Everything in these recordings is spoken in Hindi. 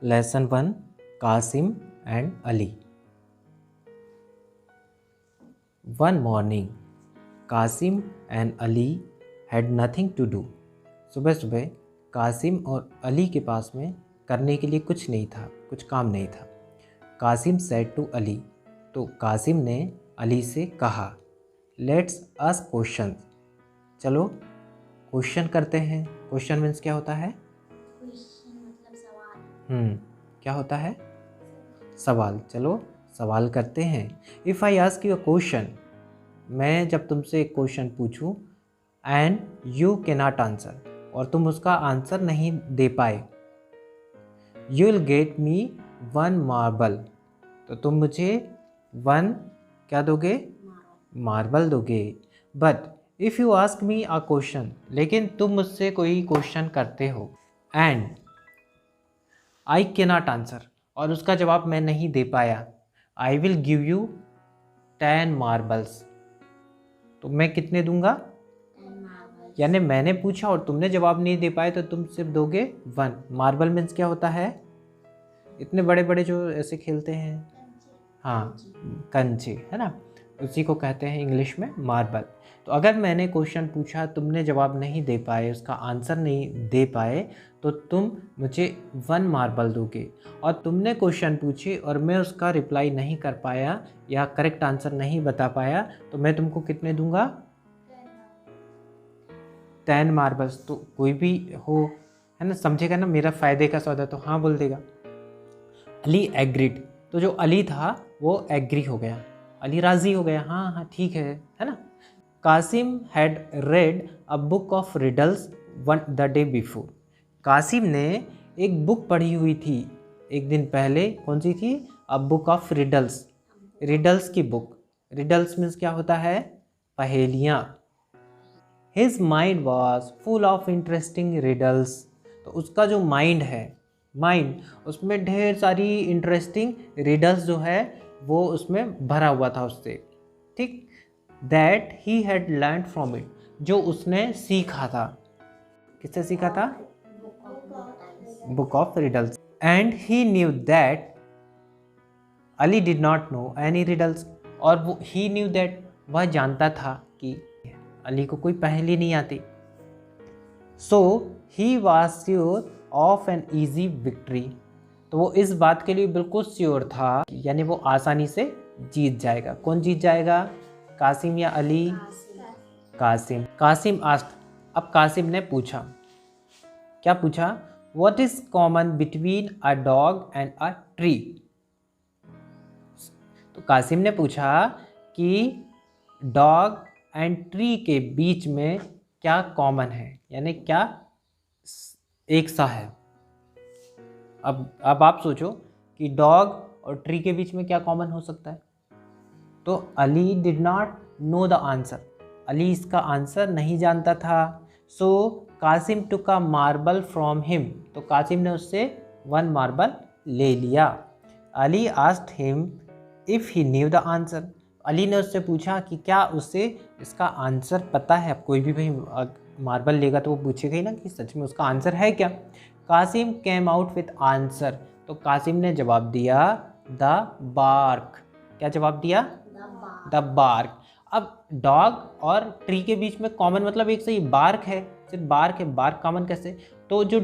Lesson 1, Qasim and Ali. One morning, Qasim and Ali had nothing to do. सुबह सुबह कासिम और अली के पास में करने के लिए कुछ नहीं था, कुछ काम नहीं था. कासिम सेड टू अली, तो कासिम ने अली से कहा, लेट्स आस्क क्वेश्चन. चलो क्वेश्चन करते हैं. क्वेश्चन मीन्स क्या होता है? मतलब सवाल. क्या होता है? सवाल. चलो सवाल करते हैं. If I ask you a question, मैं जब तुमसे एक क्वेश्चन पूछूं and you can not answer, और तुम उसका आंसर नहीं दे पाए, you will get me 1 marble, तो तुम मुझे 1 क्या दोगे? मार्बल दोगे. But if you ask me a question, लेकिन तुम मुझसे कोई क्वेश्चन करते हो and I can not answer, और उसका जवाब मैं नहीं दे पाया, I will give you 10 marbles, तो मैं कितने दूंगा? 10 marbles. यानी मैंने पूछा और तुमने जवाब नहीं दे पाए, तो तुम सिर्फ दोगे 1. मार्बल मीन्स क्या होता है? इतने बड़े बड़े जो ऐसे खेलते हैं, हाँ, कंचे, है ना, उसी को कहते हैं इंग्लिश में मार्बल. तो अगर मैंने क्वेश्चन पूछा, तुमने जवाब नहीं दे पाए, उसका आंसर नहीं दे पाए, तो तुम मुझे 1 मार्बल दोगे. और तुमने क्वेश्चन पूछी और मैं उसका रिप्लाई नहीं कर पाया या करेक्ट आंसर नहीं बता पाया, तो मैं तुमको कितने दूंगा? 10 मार्बल्स. तो कोई भी हो, है ना, समझेगा ना मेरा फ़ायदे का सौदा, तो हाँ बोल देगा. अली एग्रीड, तो जो अली था वो एग्री हो गया, अली राज़ी हो गया, हाँ हाँ ठीक है ना. Kasim had read a book of riddles the day before. Kasim ने एक बुक पढ़ी हुई थी एक दिन पहले. कौन सी थी? अ बुक ऑफ रिडल्स, रिडल्स की बुक. रिडल्स मीन्स क्या होता है? पहेलियाँ. His mind was full of interesting riddles, तो उसका जो माइंड है, माइंड, उसमें ढेर सारी इंटरेस्टिंग रिडल्स जो है वो उसमें भरा हुआ था उससे, ठीक. That he had learn from it, जो उसने सीखा था. किससे सीखा था? Book of riddles. And he knew that Ali did not know any riddles, और वो ही न्यू दैट, वह जानता था कि अली को कोई पहेली नहीं आती. So he was sure of an easy victory, तो वो इस बात के लिए बिल्कुल श्योर था, यानी वो आसानी से जीत जाएगा. कौन जीत जाएगा? कासिम या अली? कासिम. कासिम आस्क्ड, अब कासिम ने पूछा. क्या पूछा? What is common between a dog and a tree. तो कासिम ने पूछा कि डॉग एंड ट्री के बीच में क्या कॉमन है, यानी क्या एक सा है. अब आप सोचो कि डॉग और ट्री के बीच में क्या कॉमन हो सकता है. तो Ali did not know the answer, Ali इसका आंसर नहीं जानता था. सो कासिम टुक अ मार्बल फ्रॉम हिम, तो कासिम ने उससे 1 मार्बल ले लिया. Ali asked him if he new the answer, Ali ने उससे पूछा कि क्या उसे इसका आंसर पता है. अब कोई भी भाई मार्बल लेगा तो वो पूछेगा ही ना कि सच में उसका आंसर है क्या. Kasim came out with answer, तो कासिम ने जवाब दिया द बार्क. क्या जवाब दिया? The bark. अब डॉग और ट्री के बीच में कॉमन मतलब एक सही बार्क है, सिर्फ बार्क है. बार्क कॉमन कैसे? तो जो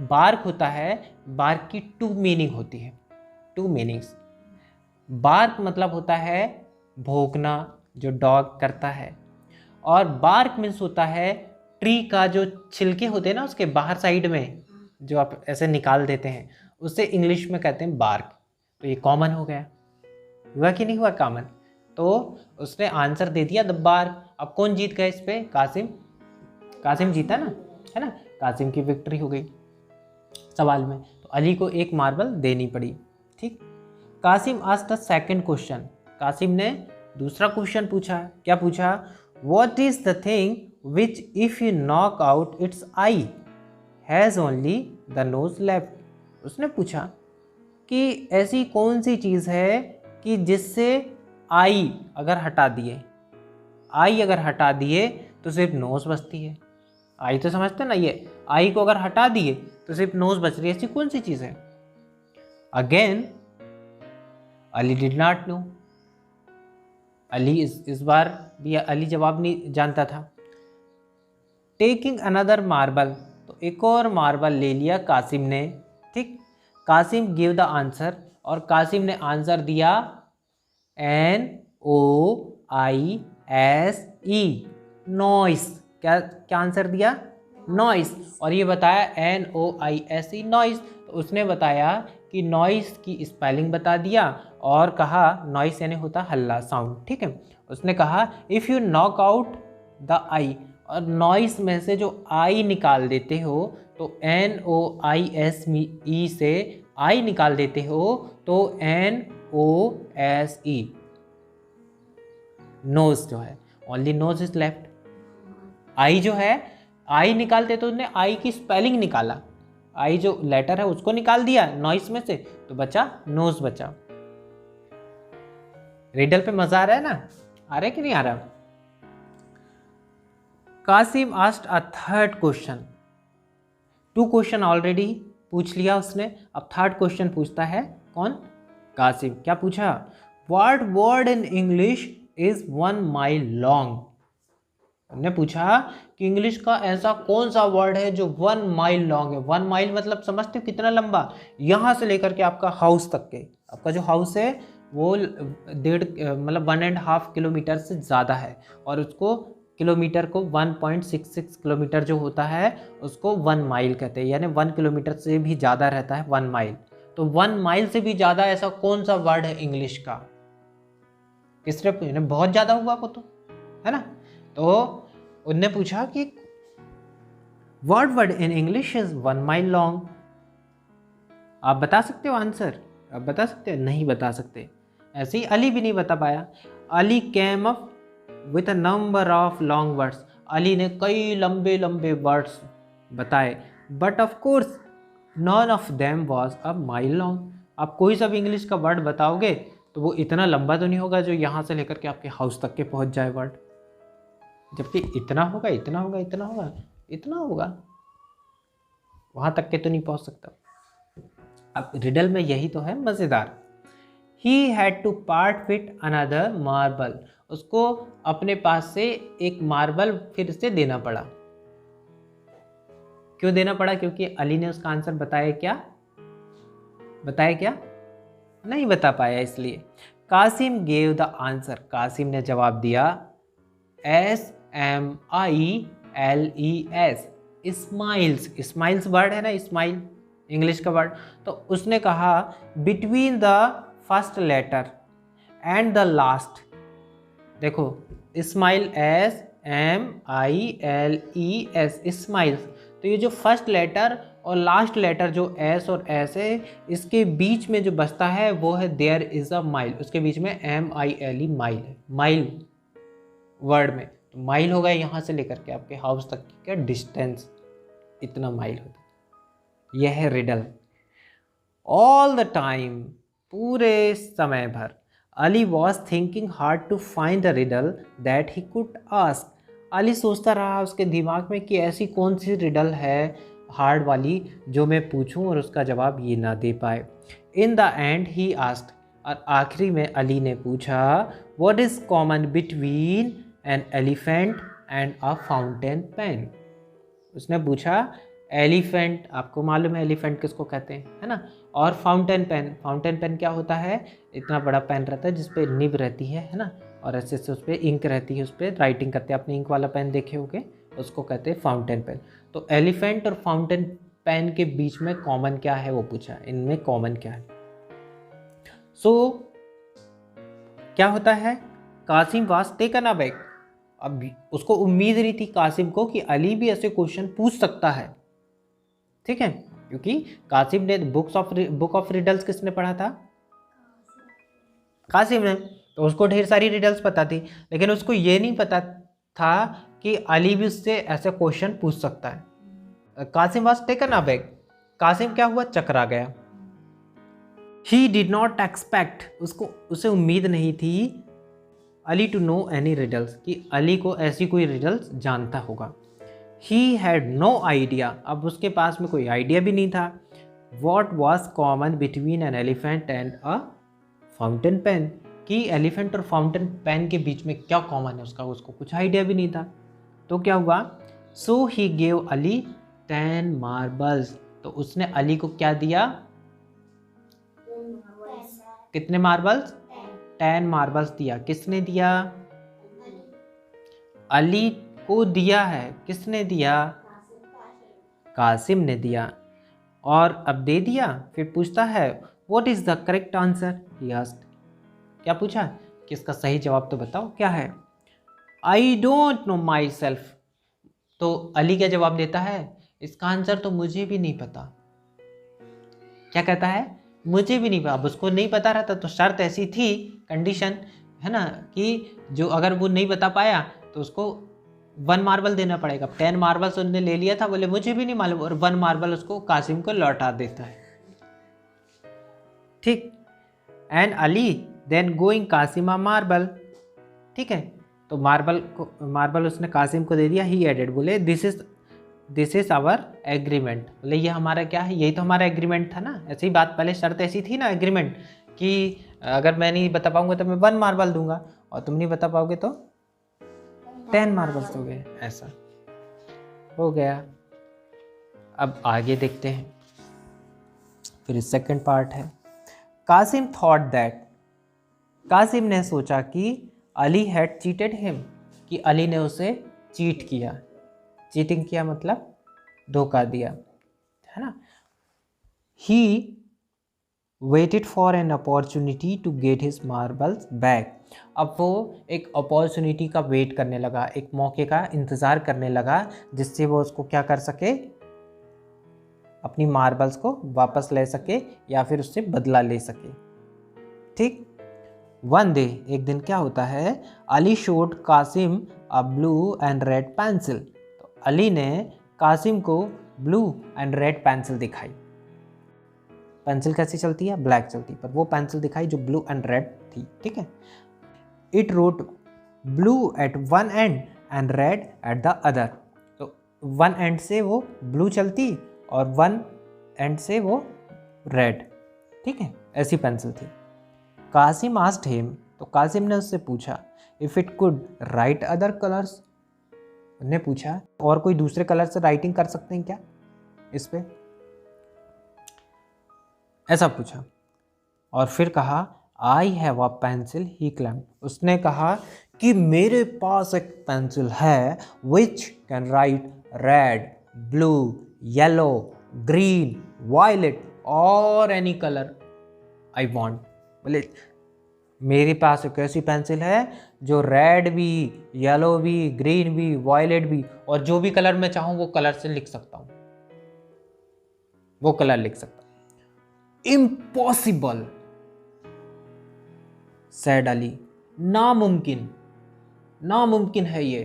बार्क होता है, बार्क की 2 मीनिंग होती है, 2 मीनिंग्स. बार्क मतलब होता है भौंकना, जो डॉग करता है, और बार्क मीन्स होता है ट्री का जो छिलके होते हैं ना उसके बाहर साइड में, जो आप ऐसे निकाल देते हैं, उसे इंग्लिश में कहते हैं बार्क. तो ये कॉमन हो गया, हुआ कि नहीं हुआ कॉमन. तो उसने आंसर दे दिया द बार्क. अब कौन जीत गया इस पे? कासिम. कासिम जीता ना, है ना, कासिम की विक्ट्री हो गई सवाल में. तो अली को 1 मार्बल देनी पड़ी, ठीक. Kasim asked the second question, Kasim ने दूसरा क्वेश्चन पूछा. क्या पूछा? What is the thing which if you knock out its eye has only the nose left. उसने पूछा कि ऐसी कौन सी चीज़ है कि जिससे आई अगर हटा दिए, आई अगर हटा दिए तो सिर्फ नोज़ बचती है. आई तो समझते ना, ये आई को अगर हटा दिए तो सिर्फ नोज़ बच रही है, ऐसी कौन सी चीज़ है? Again Ali did not know, Ali इस बार भी अली जवाब नहीं जानता था। टेकिंग अनदर मार्बल, तो एक और मार्बल ले लिया कासिम ने, ठीक। कासिम गिव द आंसर, और कासिम ने आंसर दिया NOISE, नॉइस। क्या आंसर दिया? नॉइस। और ये बताया NOISE, नॉइस। तो उसने बताया कि नॉइस की स्पेलिंग बता दिया और कहा नॉइस यानी होता हल्ला, साउंड, ठीक है। उसने कहा if you knock out the eye, और नॉइस में से जो आई निकाल देते हो तो NOISE से आई निकाल देते हो तो NOSE, नोज जो है, ओनली नोज इज लेफ्ट। आई जो है, आई निकालते तो उसने आई की स्पेलिंग निकाला, आई जो लेटर है उसको निकाल दिया नॉइस में से, तो बचा नोज बचा। रिडल पे मजा आ रहा है ना? आ रहा है कि नहीं आ रहा? Kasim asked a third question. 2 question already पूछ लिया उसने, अब थर्ड क्वेश्चन पूछता है कौन? कासिम। क्या पूछा? What word in English is 1 mile long. हमने पूछा कि इंग्लिश का ऐसा कौन सा वर्ड है जो 1 माइल लॉन्ग है। 1 माइल मतलब समझते हो कितना लंबा? यहाँ से लेकर के आपका हाउस तक के, आपका जो हाउस है वो 1.5 मतलब 1.5 किलोमीटर से ज़्यादा है, और उसको किलोमीटर को 1.66 किलोमीटर जो होता है उसको 1 माइल कहते हैं, यानी 1 किलोमीटर से भी ज़्यादा रहता है 1 माइल। तो 1 माइल से भी ज़्यादा ऐसा कौन सा वर्ड है इंग्लिश का? किसने पूछा? बहुत ज़्यादा हुआ वो तो, है ना। तो उनने पूछा कि what word in English is 1 mile long. आप बता सकते हो आंसर? आप बता सकते हो? नहीं बता सकते। ऐसे ही अली भी नहीं बता पाया। Ali came up with a number of long words, Ali ने कई लंबे लंबे वर्ड्स बताए, but of course none of them was a mile long. आप कोई सा भी इंग्लिश का वर्ड बताओगे तो वो इतना लंबा तो नहीं होगा जो यहाँ से लेकर के आपके हाउस तक के पहुँच जाए वर्ड, जबकि इतना होगा, इतना होगा, इतना होगा, इतना होगा, वहाँ तक के तो नहीं पहुँच सकता। अब रिडल में यही तो है मज़ेदार। He had to part with another marble, उसको अपने पास से एक मार्बल फिर से देना पड़ा। क्यों देना पड़ा? क्योंकि अली ने उसका आंसर बताया क्या? बताया क्या? नहीं बता पाया, इसलिए। Kasim gave the answer, Kasim ने जवाब दिया SMILES, स्माइल्स। स्माइल्स वर्ड है ना, स्माइल इंग्लिश का वर्ड। तो उसने कहा between the first letter and the last, देखो स्माइल SMILES, स्माइल्स। तो ये जो फर्स्ट लेटर और लास्ट लेटर जो एस और एस है, इसके बीच में जो बचता है वो है देयर इज अ माइल, उसके बीच में MILE, माइल है। माइल वर्ड में तो माइल होगा यहाँ से लेकर के आपके हाउस तक की क्या डिस्टेंस, इतना माइल होता है। यह है रिडल। ऑल द टाइम, पूरे समय भर, Ali was thinking hard to find the riddle that he could ask. Ali सोचता रहा उसके दिमाग में कि ऐसी कौन सी रिडल है हार्ड वाली जो मैं पूछूं और उसका जवाब ये ना दे पाए। In the end he asked, और आखिरी में अली ने पूछा what is common between an elephant and a fountain pen. उसने पूछा एलिफेंट, आपको मालूम है एलिफेंट किसको कहते हैं, है ना। और फाउंटेन पेन, फाउंटेन पेन क्या होता है? इतना बड़ा पेन रहता है जिस पे निब रहती है ना, और ऐसे ऐसे उस पर इंक रहती है, उस पर राइटिंग करते हैं। आपने इंक वाला पेन देखे होंगे, उसको कहते हैं फाउंटेन पेन। तो एलिफेंट और फाउंटेन पेन के बीच में कॉमन क्या है वो पूछा, इनमें कॉमन क्या है। क्या होता है? Kasim was taken aback. अब उसको उम्मीद नहीं थी कासिम को कि अली भी ऐसे क्वेश्चन पूछ सकता है, ठीक है, क्योंकि कासिम ने बुक ऑफ रिडल्स किसने पढ़ा था? कासिम ने। तो उसको ढेर सारी रिडल्स पता थी, लेकिन उसको ये नहीं पता था कि अली भी उससे ऐसे क्वेश्चन पूछ सकता है। Kasim was taken aback, Kasim क्या हुआ? चकरा गया। ही डिड नॉट एक्सपेक्ट, उसे उम्मीद नहीं थी Ali to know any riddles, कि अली को ऐसी कोई रिडल्स जानता होगा। ही हैड नो आइडिया, अब उसके पास में कोई आइडिया भी नहीं था। What was common between an elephant and a fountain pen, कि एलिफेंट और फाउंटेन पेन के बीच में क्या कॉमन है उसको कुछ आइडिया भी नहीं था। तो क्या हुआ, सो ही गेव अली 10 मार्बल्स, तो उसने अली को क्या दिया, कितने मार्बल्स, 10 मार्बल्स दिया। किसने दिया, अली को दिया है। किसने दिया, कासिम ने दिया। और अब दे दिया, फिर पूछता है what is the correct answer, he asked, क्या पूछा कि इसका सही जवाब तो बताओ क्या है। I don't know my self, तो अली क्या जवाब देता है, इसका आंसर तो मुझे भी नहीं पता। क्या कहता है, मुझे भी नहीं पता। अब उसको नहीं पता रहता तो शर्त ऐसी थी, कंडीशन है ना, कि जो अगर वो नहीं बता पाया तो उसको 1 मार्बल देना पड़ेगा। 10 मार्बल्स उन्होंने ले लिया था, बोले मुझे भी नहीं मालूम, और 1 मार्बल उसको कासिम को लौटा देता है। ठीक, and Ali then going Kasim a marble, ठीक है, तो मार्बल उसने कासिम को दे दिया। ही एडेड, बोले दिस इज आवर एग्रीमेंट, बोले ये हमारा क्या है, यही तो हमारा एग्रीमेंट था ना। ऐसी बात, पहले शर्त ऐसी थी ना एग्रीमेंट, कि अगर मैं नहीं बता पाऊंगा तो मैं 1 मार्बल दूंगा, और तुम नहीं बता पाओगे तो 10 मार्बल्स दोगे, ऐसा हो गया। अब आगे देखते हैं, फिर सेकंड पार्ट है। कासिम थॉट दैट, कासिम ने सोचा कि अली हैड चीटेड हिम, कि अली ने उसे चीट किया। चीटिंग किया मतलब धोखा दिया, है ना। He waited for an opportunity to get his marbles back, अब वो एक अपॉर्चुनिटी का वेट करने लगा, एक मौके का इंतज़ार करने लगा, जिससे वो उसको क्या कर सके, अपनी मार्बल्स को वापस ले सके या फिर उससे बदला ले सके। ठीक, वन डे, एक दिन क्या होता है, Ali showed Kasim a blue and red pencil, तो अली ने कासिम को ब्लू एंड रेड पेंसिल दिखाई। पेंसिल कैसी चलती है, ब्लैक चलती है, पर वो पेंसिल दिखाई जो ब्लू एंड रेड थी। ठीक है, it wrote blue at one end and red at the other, तो वन एंड से वो ब्लू चलती और वन एंड से वो रेड। ठीक है, ऐसी पेंसिल थी। कासिम आस्क्ड हिम, तो कासिम ने उससे पूछा, if it could write other colours, उन्हें पूछा और कोई दूसरे कलर से राइटिंग कर सकते हैं क्या इस पे, ऐसा पूछा। और फिर कहा I have a pencil, he claimed, उसने कहा कि मेरे पास एक पेंसिल है which can write red, blue, yellow, green, violet और एनी कलर आई वांट, बोले मेरे पास एक ऐसी पेंसिल है जो रेड भी, येलो भी, ग्रीन भी, वायलेट भी, और जो भी कलर मैं चाहूं वो कलर से लिख सकता हूं, वो कलर लिख सकता हूं। इम्पॉसिबल सैड अली, नामुमकिन, नामुमकिन है ये,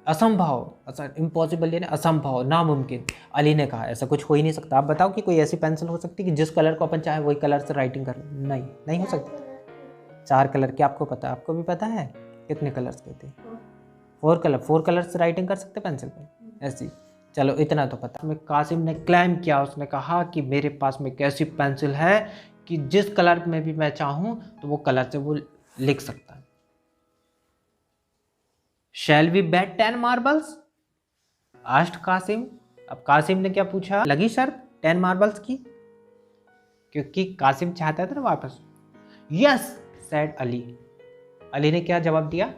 असंभव, इम्पॉसिबल यानी असंभव, नामुमकिन। अली ने कहा ऐसा कुछ हो ही नहीं सकता। आप बताओ कि कोई ऐसी पेंसिल हो सकती है कि जिस कलर को अपन चाहे वही कलर से राइटिंग कर ले, नहीं, नहीं हो सकती। 4 कलर के आपको पता, आपको भी पता है कितने कलर्स के थे, 4 कलर से राइटिंग कर सकते पेंसिल पे ऐसी। चलो इतना तो पता। में कासिम ने क्लेम किया, उसने कहा कि मेरे पास में एक ऐसी पेंसिल है कि जिस कलर में भी मैं चाहूं तो वो कलर से वो लिख सकता है। Shall we bet 10 marbles, asked Kasim. अब कासिम ने क्या पूछा, लगी शर्त 10 मार्बल्स की, क्योंकि कासिम चाहता था ना वापस। यस सैड अली, अली ने क्या जवाब दिया,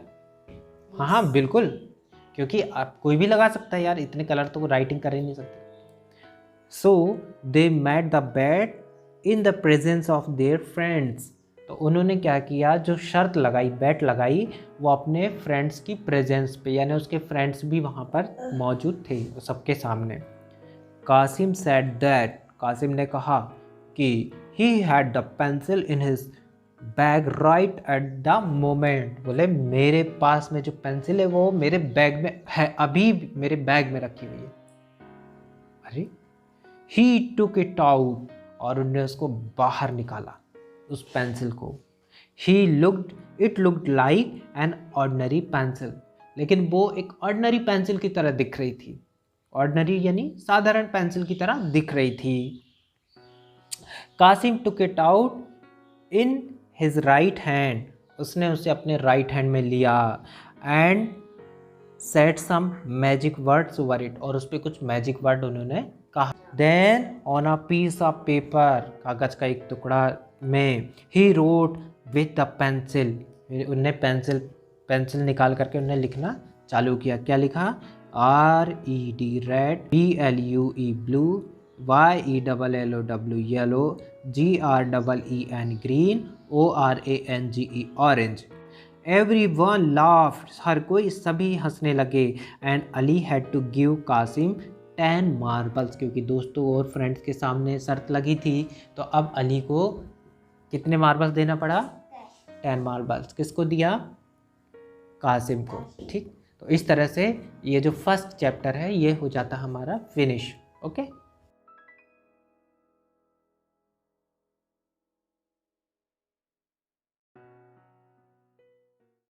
हाँ हाँ बिल्कुल, क्योंकि आप कोई भी लगा सकता है यार, इतने कलर तो वो राइटिंग कर ही नहीं सकते। So they made the bet in the presence of their friends, तो उन्होंने क्या किया, जो शर्त लगाई, बेट लगाई, वो अपने फ्रेंड्स की प्रेजेंस पे, यानी उसके फ्रेंड्स भी वहाँ पर मौजूद थे सबके सामने। कासिम सेड दैट, कासिम ने कहा कि he had the pencil in his bag right at the moment, बोले मेरे पास में जो पेंसिल है वो मेरे बैग में है, अभी मेरे बैग में रखी हुई है। अरे ही टुक इट आउट, और उन्होंने उसको बाहर निकाला उस पेंसिल को। He looked, it looked like an ordinary pencil, लेकिन वो एक ऑर्डिनरी पेंसिल की तरह दिख रही थी। ऑर्डिनरी यानी साधारण पेंसिल की तरह दिख रही थी। Kasim took it out in his right hand, उसने उसे अपने राइट हैंड में लिया, and set some magic words over it, और उस पर कुछ मैजिक वर्ड उन्होंने कहा। Then on a piece of paper, कागज का एक टुकड़ा में, he wrote with the pencil, उन्हें पेंसिल निकाल करके उन्हें लिखना चालू किया। क्या लिखा? RED red, BLUE blue, YELLOW yellow, GREEN green, ORANGE orange. Everyone laughed, हर कोई सभी हंसने लगे। And Ali had to give Kasim 10 marbles, क्योंकि दोस्तों और फ्रेंड्स के सामने शर्त लगी थी, तो अब अली को कितने मार्बल्स देना पड़ा? 10 मार्बल्स। किसको दिया? कासिम को। ठीक, तो इस तरह से ये जो फर्स्ट चैप्टर है ये हो जाता हमारा फिनिश। ओके।